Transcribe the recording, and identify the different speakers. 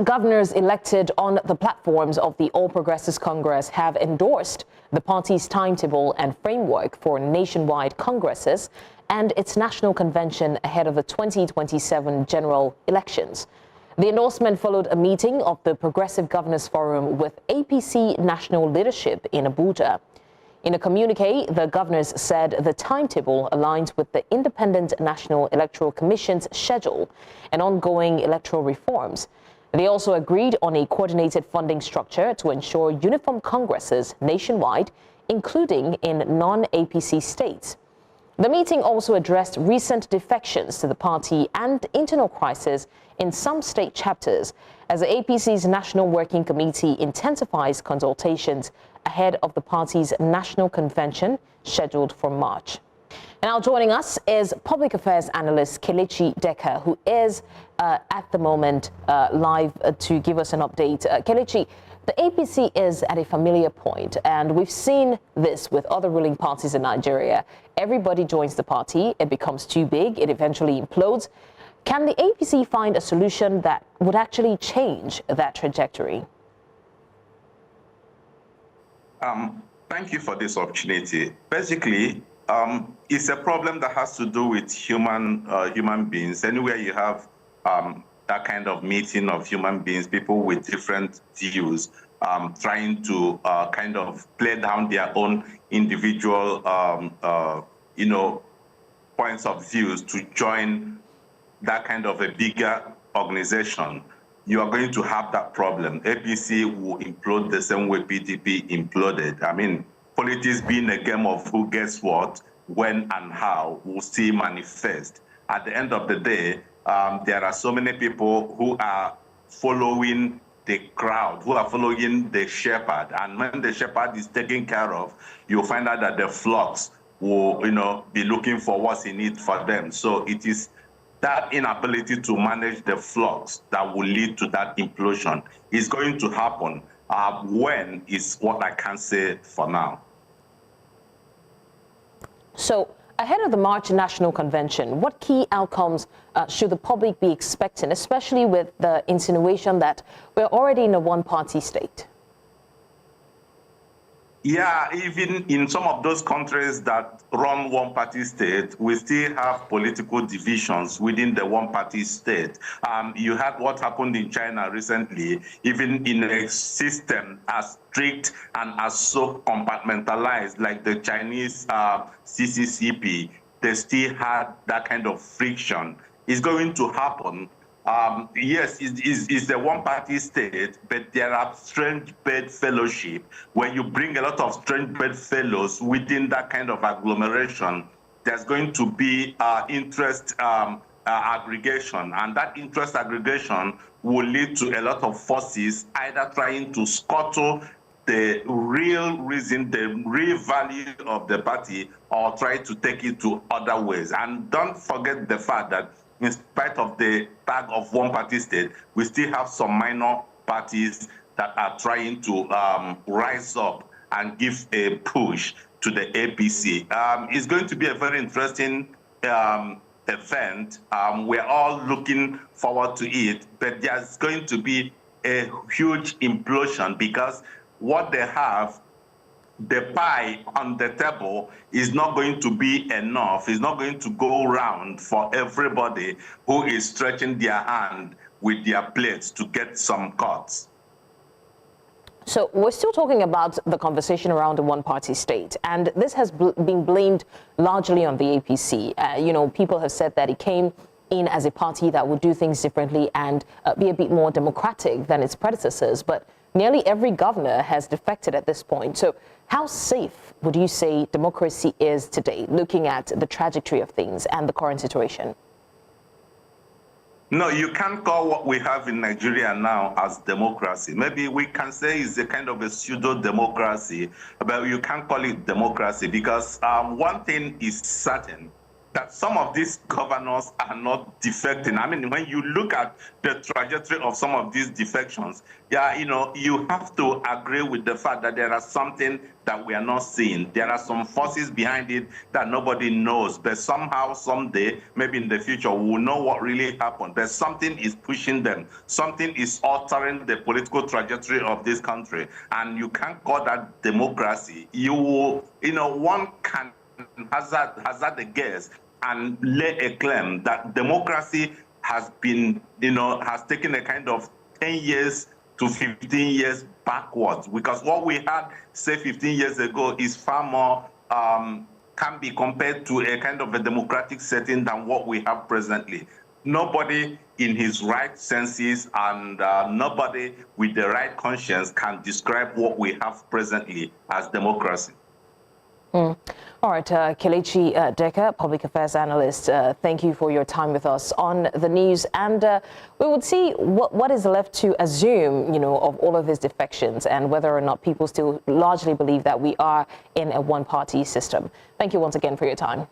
Speaker 1: Governors elected on the platforms of the All Progressives Congress have endorsed the party's timetable and framework for nationwide congresses and its national convention ahead of the 2027 general elections. The endorsement followed a meeting of the Progressive Governors Forum with APC national leadership in Abuja. In a communiqué, the governors said the timetable aligns with the Independent National Electoral Commission's schedule and ongoing electoral reforms. They also agreed on a coordinated funding structure to ensure uniform congresses nationwide, including in non-APC states. The meeting also addressed recent defections to the party and internal crisis in some state chapters as the APC's National Working Committee intensifies consultations ahead of the party's national convention scheduled for March. And now joining us is Public Affairs Analyst Kelechi Deca, who is at the moment live to give us an update. Kelechi, the APC is at a familiar point, and we've seen this with other ruling parties in Nigeria. Everybody joins the party, it becomes too big, it eventually implodes. Can the APC find a solution that would actually change that trajectory?
Speaker 2: Thank you for this opportunity. Basically, it's a problem that has to do with human beings. Anywhere you have that kind of meeting of human beings, people with different views, trying to kind of play down their own individual, points of views to join that kind of a bigger organization, you are going to have that problem. APC will implode the same way PDP imploded. I mean, politics being a game of who gets what, when and how will still manifest. At the end of the day, there are so many people who are following the crowd, who are following the shepherd. And when the shepherd is taken care of, you'll find out that the flocks will, be looking for what's in it for them. So it is that inability to manage the flocks that will lead to that implosion. Is going to happen. When is what I can say for now.
Speaker 1: So ahead of the March National Convention, what key outcomes should the public be expecting, especially with the insinuation that we're already in a one-party state?
Speaker 2: Yeah, even in some of those countries that run one-party state, we still have political divisions within the one-party state. You had what happened in China recently, even in a system as strict and as so compartmentalized like the Chinese CCCP, they still had that kind of friction. It's going to happen. Yes, it's a one-party state, but there are strange bed fellowship. When you bring a lot of strange bed fellows within that kind of agglomeration, there's going to be interest aggregation, and that interest aggregation will lead to a lot of forces either trying to scuttle the real reason, the real value of the party, or try to take it to other ways. And don't forget the fact that in spite of the tag of one-party state, we still have some minor parties that are trying to rise up and give a push to the APC. It's going to be a very interesting event. We're all looking forward to it, but there's going to be a huge implosion because what they have, the pie on the table, is not going to be enough. It's not going to go round for everybody who is stretching their hand with their plates to get some cuts.
Speaker 1: So we're still talking about the conversation around the one-party state, and this has been blamed largely on the APC. People have said that it came in as a party that would do things differently and be a bit more democratic than its predecessors, but nearly every governor has defected at this point. So how safe would you say democracy is today, looking at the trajectory of things and the current situation?
Speaker 2: No, you can't call what we have in Nigeria now as democracy. Maybe we can say it's a kind of a pseudo-democracy, but you can't call it democracy because one thing is certain. that some of these governors are not defecting. I mean, when you look at the trajectory of some of these defections, yeah, you have to agree with the fact that there is something that we are not seeing. There are some forces behind it that nobody knows, but somehow, someday, maybe in the future, we'll know what really happened. But something is pushing them. Something is altering the political trajectory of this country, and you can't call that democracy. One can hazard a guess and lay a claim that democracy has been, has taken a kind of 10 years to 15 years backwards, because what we had, say, 15 years ago is far more, can be compared to a kind of a democratic setting than what we have presently. Nobody in his right senses and nobody with the right conscience can describe what we have presently as democracy.
Speaker 1: All right, Kelechi Deca, Public Affairs Analyst, thank you for your time with us on the news. And we would see what is left to assume, of all of these defections and whether or not people still largely believe that we are in a one-party system. Thank you once again for your time.